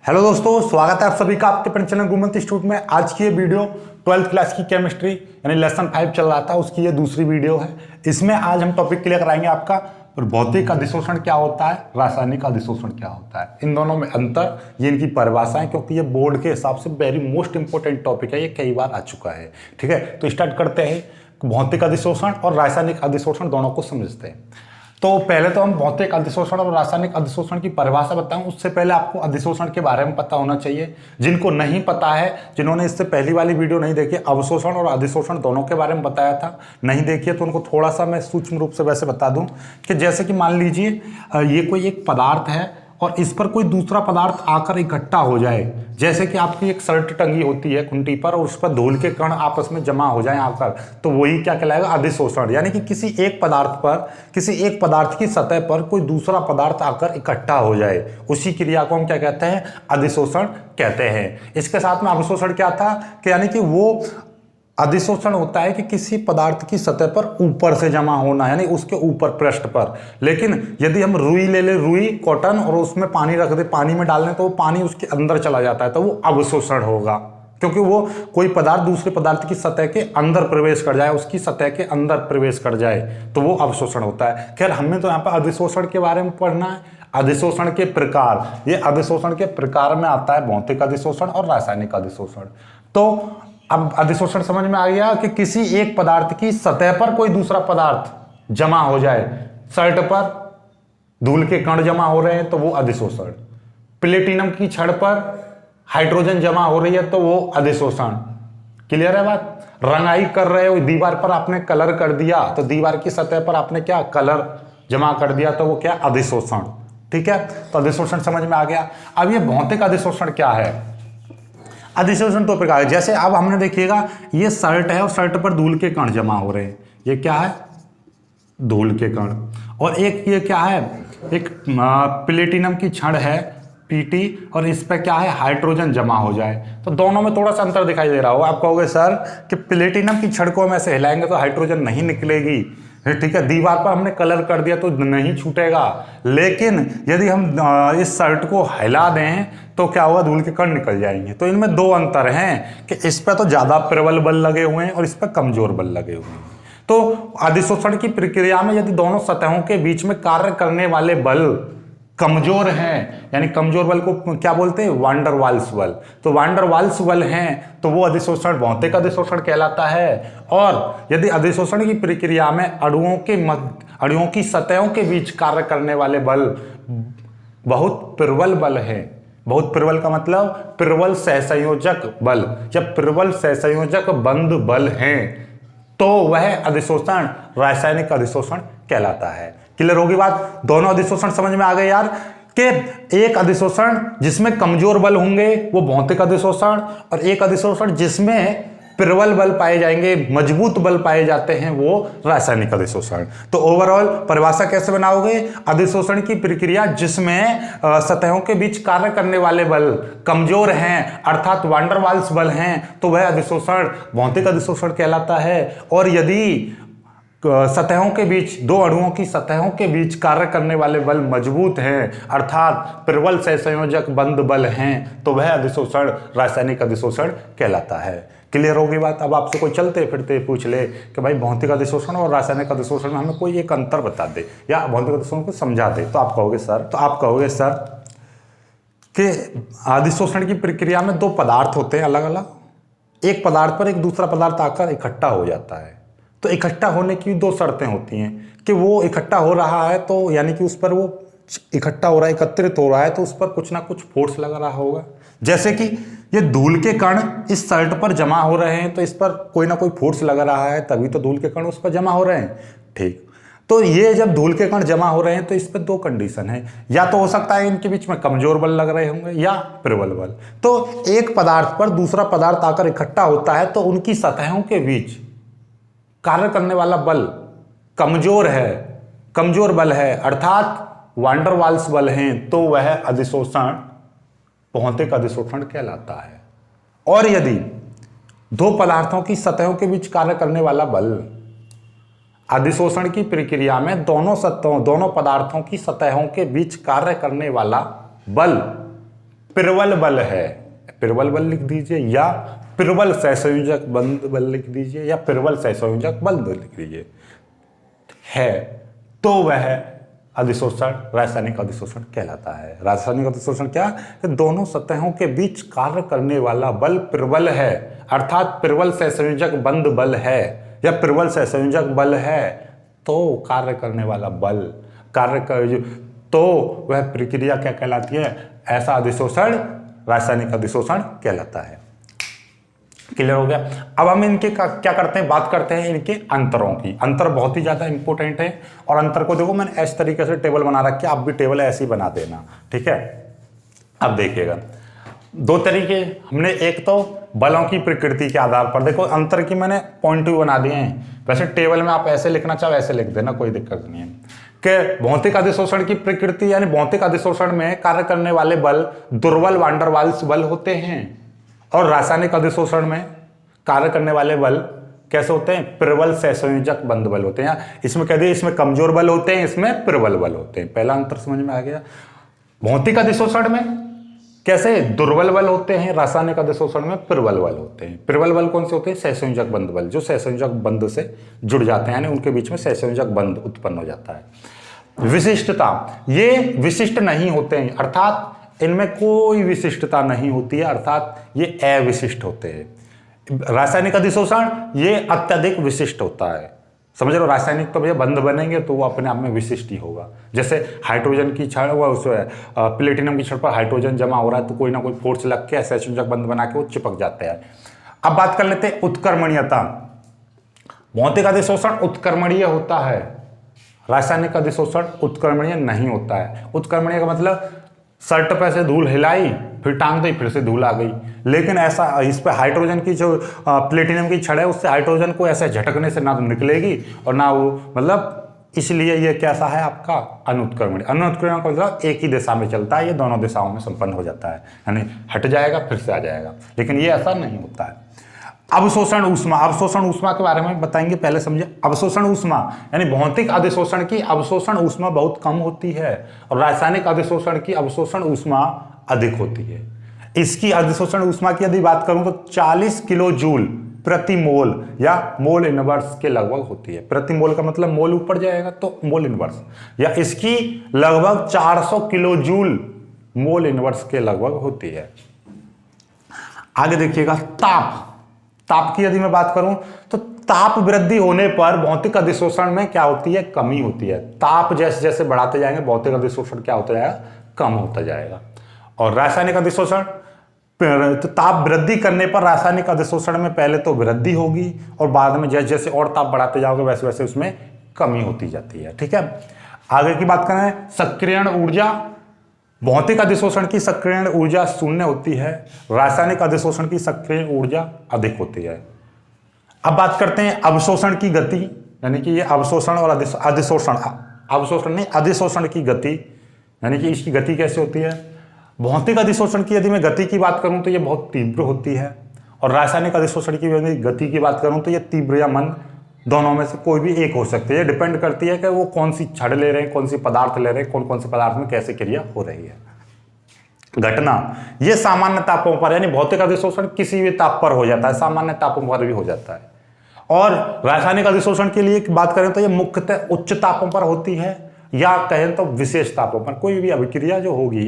Hello दोस्तों, स्वागत है आप सभी का आपके अपने चैनल गुरुमंत्र इंस्टीट्यूट में। आज की ये वीडियो 12th क्लास की केमिस्ट्री यानी लेसन 5 चल रहा था, उसकी ये दूसरी वीडियो है। इसमें आज हम टॉपिक क्लियर कराएंगे आपका भौतिक अधिशोषण क्या होता है, रासायनिक अधिशोषण क्या होता है, इन दोनों में अंतर, ये इनकी परिभाषाएं, क्योंकि ये बोर्ड के हिसाब से वेरी मोस्ट इंपॉर्टेंट टॉपिक है, ये कई बार आ चुका है। ठीक है, तो स्टार्ट करते हैं। भौतिक अधिशोषण और रासायनिक अधिशोषण दोनों को समझते हैं। तो पहले तो हम भौतिक अधिशोषण और रासायनिक अधिशोषण की परिभाषा बताऊं, उससे पहले आपको अधिशोषण के बारे में पता होना चाहिए। जिनको नहीं पता है, जिन्होंने इससे पहली वाली वीडियो नहीं देखी, अवशोषण और अधिशोषण दोनों के बारे में बताया था, नहीं देखिए तो उनको थोड़ा सा मैं सूक्ष्म रूप से वैसे बता दूं कि जैसे कि मान लीजिए ये कोई एक पदार्थ है और इस पर कोई दूसरा पदार्थ आकर इकट्ठा हो जाए। जैसे कि आपकी एक शर्ट टंगी होती है खूंटी पर और उस पर धूल के कण आपस में जमा हो जाएं आकर, तो वही क्या कहलाएगा, अधिशोषण। यानी कि किसी एक पदार्थ की सतह पर कोई दूसरा पदार्थ आकर इकट्ठा हो जाए, उसी क्रिया को हम क्या कहते हैं, अधिशोषण कहते हैं। इसके साथ में अवशोषण क्या था कि यानी कि वो अधिशोषण होता है कि किसी पदार्थ की सतह पर ऊपर से जमा होना, यानी उसके ऊपर पृष्ठ पर। लेकिन यदि हम रुई ले ले, रुई कॉटन, और उसमें पानी रख दे, पानी में डाल दें तो वो पानी उसके अंदर चला जाता है, तो वो अवशोषण होगा, क्योंकि वो कोई पदार्थ दूसरे पदार्थ की सतह के अंदर प्रवेश कर जाए, उसकी सतह के अंदर प्रवेश कर जाए, तो वो अवशोषण होता है। खैर, हमें तो यहाँ पर अधिशोषण के बारे में पढ़ना है, अधिशोषण के प्रकार। ये अधिशोषण के प्रकार में आता है भौतिक अधिशोषण और रासायनिक अधिशोषण। तो अब अधिशोषण समझ में आ गया कि किसी एक पदार्थ की सतह पर कोई दूसरा पदार्थ जमा हो जाए। शर्ट पर धूल के कण जमा हो रहे हैं तो वो अधिशोषण। प्लेटिनम की छड़ पर हाइड्रोजन जमा हो रही है तो वो अधिशोषण। क्लियर है बात। रंगाई कर रहे हो, दीवार पर आपने कलर कर दिया तो दीवार की सतह पर आपने क्या कलर जमा कर दिया, तो वो क्या, अधिशोषण। ठीक है, तो अधिशोषण समझ में आ गया। अब ये भौतिक अधिशोषण क्या है। अधिशोषण तो प्रकार है, जैसे अब हमने देखिएगा ये शर्ट है और शर्ट पर धूल के कण जमा हो रहे हैं, ये क्या है, धूल के कण। और एक ये क्या है, एक प्लेटिनम की छड़ है पीटी, और इस पर क्या है, हाइड्रोजन जमा हो जाए। तो दोनों में थोड़ा सा अंतर दिखाई दे रहा होगा। आप कहोगे सर कि प्लेटिनम की छड़ को हम ऐसे हिलाएंगे तो हाइड्रोजन नहीं निकलेगी, ठीक है, दीवार पर हमने कलर कर दिया तो नहीं छूटेगा। लेकिन यदि हम इस शर्ट को हिला दें तो क्या होगा, धूल के कण निकल जाएंगे। तो इनमें दो अंतर हैं कि इस पर तो ज्यादा प्रबल बल लगे हुए हैं और इस पर कमजोर बल लगे हुए हैं। तो अधिशोषण की प्रक्रिया में यदि दोनों सतहों के बीच में कार्य करने वाले बल कमजोर हैं, यानी कमजोर बल को क्या बोलते हैं, वांडर वाल्स बल। तो वांडर वाल्स बल हैं तो वो अधिशोषण भौतिक अधिशोषण कहलाता है। और यदि अधिशोषण की प्रक्रिया में अणुओं की सतहों के बीच कार्य करने वाले बल बहुत प्रबल बल है। बहुत प्रबल का मतलब प्रबल सहसंयोजक बल, जब प्रबल सहसंयोजक बंद बल हैं तो वह अधिशोषण रासायनिक अधिशोषण कहलाता है। क्लियर होगी बात। दोनों अधिशोषण समझ में आ गए यार, कि एक अधिशोषण जिसमें कमजोर बल होंगे वो भौतिक अधिशोषण, और एक अधिशोषण जिसमें प्रबल बल पाए जाएंगे, मजबूत बल पाए जाते हैं, वो रासायनिक अधिशोषण। तो ओवरऑल परिभाषा कैसे बनाओगे, अधिशोषण की प्रक्रिया जिसमें सतहों के बीच कार्य करने वाले बल कमजोर हैं, अर्थात वांडर वाल्स बल हैं, तो वह अधिशोषण भौतिक अधिशोषण कहलाता है। और यदि सतहों के बीच, दो अणुओं की सतहों के बीच कार्य करने वाले बल मजबूत हैं, अर्थात प्रबल सहसंयोजक बंद बल हैं, तो वह अधिशोषण रासायनिक अधिशोषण कहलाता है। क्लियर होगी बात। अब आपसे कोई चलते फिरते पूछ ले कि भाई भौतिक अधिशोषण और रासायनिक अधिशोषण में हमें कोई एक अंतर बता दे या भौतिक अधिशोषण को समझा दे, तो आप कहोगे सर कि अधिशोषण की प्रक्रिया में दो पदार्थ होते हैं अलग अलग, एक पदार्थ पर एक दूसरा पदार्थ आकर इकट्ठा हो जाता है। तो इकट्ठा होने की दो शर्तें होती हैं कि वो इकट्ठा हो रहा है तो यानी कि उस पर वो इकट्ठा हो रहा है, एकत्रित हो रहा है, तो उस पर कुछ ना कुछ फोर्स लग रहा होगा। जैसे कि ये धूल के कण इस शर्ट पर जमा हो रहे हैं तो इस पर कोई ना कोई फोर्स लग रहा है, तभी तो धूल के कण उस पर जमा हो रहे हैं। ठीक, तो ये जब धूल के कण जमा हो रहे हैं तो इस पर दो कंडीशन है, या तो हो सकता है इनके बीच में कमजोर बल लग रहे होंगे या प्रबल बल। तो एक पदार्थ पर दूसरा पदार्थ आकर इकट्ठा होता है तो उनकी सतहों के बीच कार्य करने वाला बल कमजोर है, कमजोर बल है, अर्थात वांडर वाल्स बल हैं, तो वह अधिशोषण भौतिक अधिशोषण कहलाता है। और यदि दो पदार्थों की सतहों के बीच कार्य करने वाला बल अधिशोषण की प्रक्रिया में दोनों पदार्थों की सतहों के बीच कार्य करने वाला बल प्रबल बल है, प्रबल बल लिख दीजिए, या प्रबल सहसंयोजक बंद बल लिख दीजिए, या प्रबल सहसंयोजक बल लिख दीजिए, है तो वह अधिशोषण रासायनिक अधिशोषण कहलाता है। रासायनिक अधिशोषण क्या? कि दोनों सतहों के बीच कार्य करने वाला बल प्रबल है, अर्थात प्रबल सहसंयोजक बंद बल है या प्रबल सहसंयोजक बल है, तो कार्य करने वाला बल तो वह प्रक्रिया क्या कहलाती है? ऐसा अधिशोषण रासायनिक अधिशोषण कहलाता है। क्लियर हो गया? अब हम इनके क्या करते हैं, बात करते हैं इनके अंतरों की। अंतर बहुत ही ज्यादा इंपॉर्टेंट है, और अंतर को देखो मैंने इस तरीके से टेबल बना रखा है, आप भी टेबल ऐसे ही बना देना, ठीक है। अब देखिएगा, दो तरीके हमने, एक तो बलों की प्रकृति के आधार पर, देखो अंतर की मैंने पॉइंट व्यू बना दिए हैं। वैसे टेबल में आप ऐसे लिखना चाहो ऐसे लिख देना, कोई दिक्कत नहीं है। कि भौतिक अधिशोषण की प्रकृति, यानी भौतिक अधिशोषण में कार्य करने वाले बल दुर्बल वान डर वाल्स बल होते हैं, और रासायनिक अधिशोषण में कार्य करने वाले बल कैसे होते हैं? प्रबल सहसंयोजक बंद बल होते हैं। इसमें कह दिए, इसमें कमजोर बल होते हैं, इसमें प्रबल बल होते हैं। पहला अंतर समझ में आ गया। भौतिक अधिशोषण में कैसे दुर्बल बल होते हैं, रासायनिक अधिशोषण में प्रबल बल होते हैं। प्रबल बल कौन से होते हैं? सहसंयोजक बंद बल, जो सहसंयोजक बंद से जुड़ जाते हैं, यानी उनके बीच में सहसंयोजक बंद उत्पन्न हो जाता है। विशिष्टता, ये विशिष्ट नहीं होते हैं, अर्थात इनमें कोई विशिष्टता नहीं होती है, अर्थात ये अविशिष्ट होते हैं। रासायनिक अधिशोषण ये अत्यधिक विशिष्ट होता है, समझ रहे हो। रासायनिक तो भैया बंद बनेंगे तो वो अपने आप में विशिष्ट ही होगा। जैसे हाइड्रोजन की छड़, वो प्लेटिनम की छड़ पर हाइड्रोजन जमा हो रहा है, तो कोई ना कोई फोर्स लग के सहसंयोजक बंद बना के वो चिपक जाते हैं। अब बात कर लेते हैं उत्क्रमणीयता। भौतिक अधिशोषण उत्क्रमणीय होता है, रासायनिक अधिशोषण उत्क्रमणीय नहीं होता है। उत्क्रमणीय का मतलब शर्ट पे से धूल हिलाई, फिर टांग दी, फिर से धूल आ गई। लेकिन ऐसा इस पे हाइड्रोजन की जो प्लेटिनम की छड़ है, उससे हाइड्रोजन को ऐसे झटकने से ना तो निकलेगी और ना वो, मतलब इसलिए ये कैसा है आपका अनुत्क्रमणीय। अनुत्क्रमण का मतलब एक ही दिशा में चलता है, ये दोनों दिशाओं में संपन्न हो जाता है, यानी हट जाएगा फिर से आ जाएगा। लेकिन ये ऐसा नहीं होता है। अवशोषण ऊष्मा, अवशोषण ऊष्मा के बारे में बताएंगे, पहले समझे। अवशोषण ऊष्मा यानी भौतिक अधिशोषण की अवशोषण ऊष्मा बहुत कम होती है, और रासायनिक अधिशोषण की अवशोषण ऊष्मा अधिक होती है। इसकी अधिशोषण ऊष्मा की यदि बात करूं तो 40 किलो जूल प्रति मोल या मोल इनवर्स के लगभग होती है। प्रति मोल का मतलब मोल ऊपर जाएगा तो मोल इनवर्स, या इसकी लगभग 400 किलो जूल मोल इनवर्स के लगभग होती है। आगे देखिएगा ताप। ताप की यदि मैं बात करूं तो ताप वृद्धि होने पर भौतिक अधिशोषण में क्या होती है? कमी होती है। ताप जैसे जैसे बढ़ाते जाएंगे भौतिक अधिशोषण क्या होता जाएगा? कम होता जाएगा। और रासायनिक अधिशोषण, तो ताप वृद्धि करने पर रासायनिक अधिशोषण में पहले तो वृद्धि होगी, और बाद में जैसे जैसे और ताप बढ़ाते जाओगे वैसे वैसे उसमें कमी होती जाती है। ठीक है, आगे की बात करें, सक्रियण ऊर्जा। भौतिक अधिशोषण की सक्रियण ऊर्जा शून्य होती है, रासायनिक अधिशोषण की सक्रियण ऊर्जा अधिक होती है। अब बात करते हैं अवशोषण की गति, यानी कि ये अवशोषण और अधिशोषण, अवशोषण नहीं अधिशोषण की गति, यानी कि इसकी गति कैसे होती है। भौतिक अधिशोषण की यदि मैं गति की बात करूं तो ये बहुत तीव्र होती है, और रासायनिक अधिशोषण की यदि गति की बात करूं तो ये तीव्र या मंद, दोनों में से कोई भी एक हो सकती है। डिपेंड करती है कि वो कौन सी छड़ ले रहे हैं, कौन सी पदार्थ ले रहे हैं, कौन कौन से पदार्थ में कैसे क्रिया हो रही है। घटना, ये सामान्य तापों पर, यानी भौतिक अधिशोषण किसी भी ताप पर हो जाता है, सामान्य तापों पर भी हो जाता है। और रासायनिक अधिशोषण के लिए बात करें तो ये मुख्यतः उच्च तापों पर होती है, या कहें तो विशेष तापों पर। कोई भी अभिक्रिया जो होगी,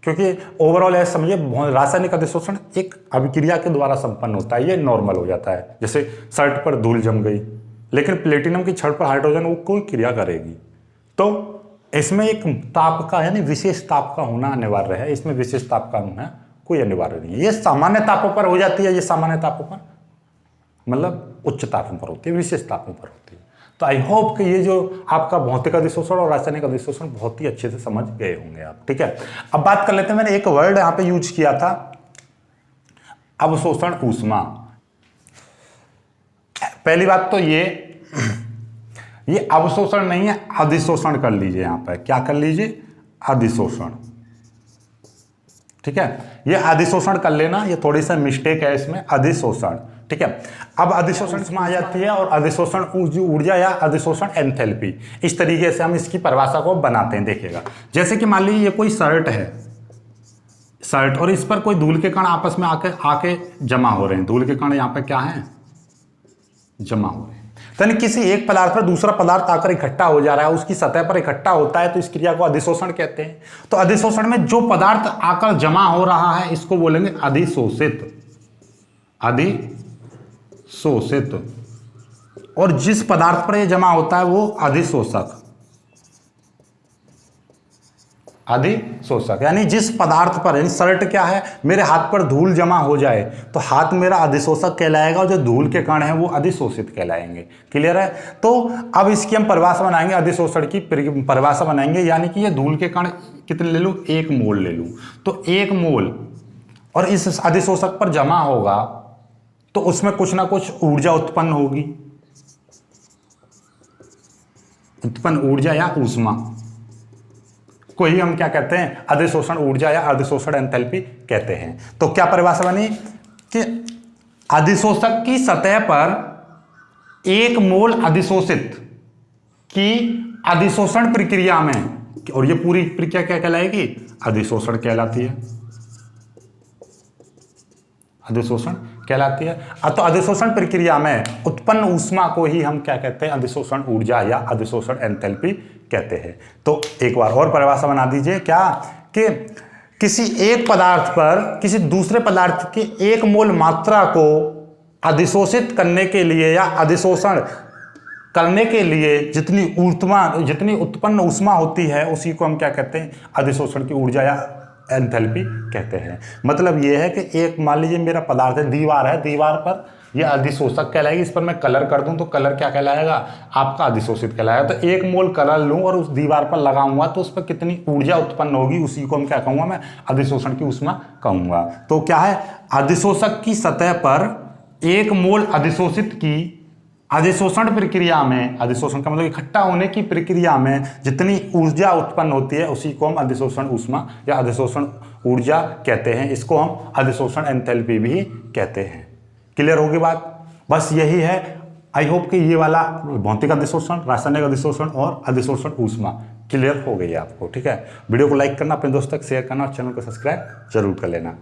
क्योंकि ओवरऑल ऐसा समझिए रासायनिक अधिशोषण एक अभिक्रिया के द्वारा संपन्न होता है, ये नॉर्मल हो जाता है। जैसे शर्ट पर धूल जम गई, लेकिन प्लेटिनम की छड़ पर हाइड्रोजन वो कोई क्रिया करेगी, तो इसमें एक ताप का यानी विशेष ताप का होना अनिवार्य है। इसमें विशेष ताप का होना कोई अनिवार्य नहीं है। ये सामान्य तापों पर हो जाती है, ये सामान्य तापों पर मतलब उच्च तापों पर होती है, विशेष तापों पर होती है। तो आई होप कि ये जो आपका भौतिक अधिशोषण और रासायनिक अधिशोषण बहुत ही अच्छे से समझ गए होंगे आप। ठीक है, अब बात कर लेते हैं, मैंने एक वर्ड यहाँ पे यूज किया था, अवशोषण ऊष्मा। पहली बात तो ये अवशोषण नहीं है, अधिशोषण कर लीजिए। यहां पर क्या कर लीजिए? अधिशोषण। ठीक है, ये अधिशोषण कर लेना, ये थोड़ी सा मिस्टेक है इसमें, अधिशोषण। ठीक है, अब अधिशोषण इसमें आ जाती है, और अधिशोषण ऊर्जा या अधिशोषण एंथैल्पी, इस तरीके से हम इसकी परिभाषा को बनाते हैं। देखिएगा, जैसे कि मान लीजिए ये कोई शर्ट है, सर्ट, और इस पर कोई धूल के कण आपस में आके जमा हो रहे हैं। धूल के कण यहाँ पे क्या है, जमा हो रहे हैं। तो यानी किसी एक पदार्थ पर दूसरा पदार्थ आकर इकट्ठा हो जा रहा है, उसकी सतह पर इकट्ठा होता है, तो इस क्रिया को अधिशोषण कहते हैं। तो अधिशोषण में जो पदार्थ आकर जमा हो रहा है इसको बोलेंगे अधिशोषित। अधिशोषित। और जिस पदार्थ पर यह जमा होता है वो अधिशोषक। अधिशोषक यानी जिस पदार्थ पर, यानी सर्ट क्या है, मेरे हाथ पर धूल जमा हो जाए तो हाथ मेरा अधिशोषक कहलाएगा और जो धूल के कण हैं वो अधिशोषित कहलाएंगे। क्लियर है। तो अब इसकी हम परिभाषा बनाएंगे, अधिशोषण की परिभाषा बनाएंगे, यानी कि ये धूल के कण कितने ले लूँ, 1 मोल ले लूँ। तो 1 मोल और इस अधिशोषक पर जमा होगा तो उसमें कुछ ना कुछ ऊर्जा उत्पन्न होगी, उत्पन्न ऊर्जा या ऊष्मा को ही हम क्या कहते हैं, अधिशोषण ऊर्जा या अधिशोषण एंथैल्पी कहते हैं। तो क्या परिभाषा बनी कि अधिशोषक की सतह पर 1 मोल अधिशोषित की अधिशोषण प्रक्रिया में, और ये पूरी प्रक्रिया क्या कहलाएगी, अधिशोषण कहलाती है। अधिशोषण कहलाती है। तो अधिशोषण प्रक्रिया में उत्पन्न ऊष्मा को ही हम क्या कहते हैं, अधिशोषण ऊर्जा या अधिशोषण एंथैल्पी कहते हैं। तो एक बार और परिभाषा बना दीजिए, क्या कि किसी एक पदार्थ पर किसी दूसरे पदार्थ की 1 मोल मात्रा को अधिशोषित करने के लिए या अधिशोषण करने के लिए जितनी उत्पन्न ऊष्मा होती है उसी को हम क्या कहते हैं, अधिशोषण की ऊर्जा या एंथैल्पी कहते हैं। मतलब यह है कि एक मान लीजिए मेरा पदार्थ है, दीवार है, दीवार पर यह अधिशोषक कहलाएगी। इस पर मैं कलर कर दूं तो कलर क्या कहलाएगा, आपका अधिशोषित कहलाएगा। तो 1 मोल कलर लूं और उस दीवार पर लगाऊंगा तो उस पर कितनी ऊर्जा उत्पन्न होगी, उसी को हम क्या कहूंगा, मैं अधिशोषण की ऊष्मा कहूंगा। तो क्या है, अधिशोषक की सतह पर 1 मोल अधिशोषित की अधिशोषण प्रक्रिया में, अधिशोषण का मतलब इकट्ठा होने की प्रक्रिया में जितनी ऊर्जा उत्पन्न होती है उसी को हम अधिशोषण ऊष्मा या अधिशोषण ऊर्जा कहते हैं। इसको हम अधिशोषण एंथैल्पी भी कहते हैं। क्लियर होगी बात। बस यही है। आई होप कि ये वाला भौतिक अधिशोषण, रासायनिक अधिशोषण और अधिशोषण ऊष्मा क्लियर हो गई है आपको। ठीक है। वीडियो को लाइक करना, अपने दोस्तों तक शेयर करना और चैनल को सब्सक्राइब जरूर कर लेना।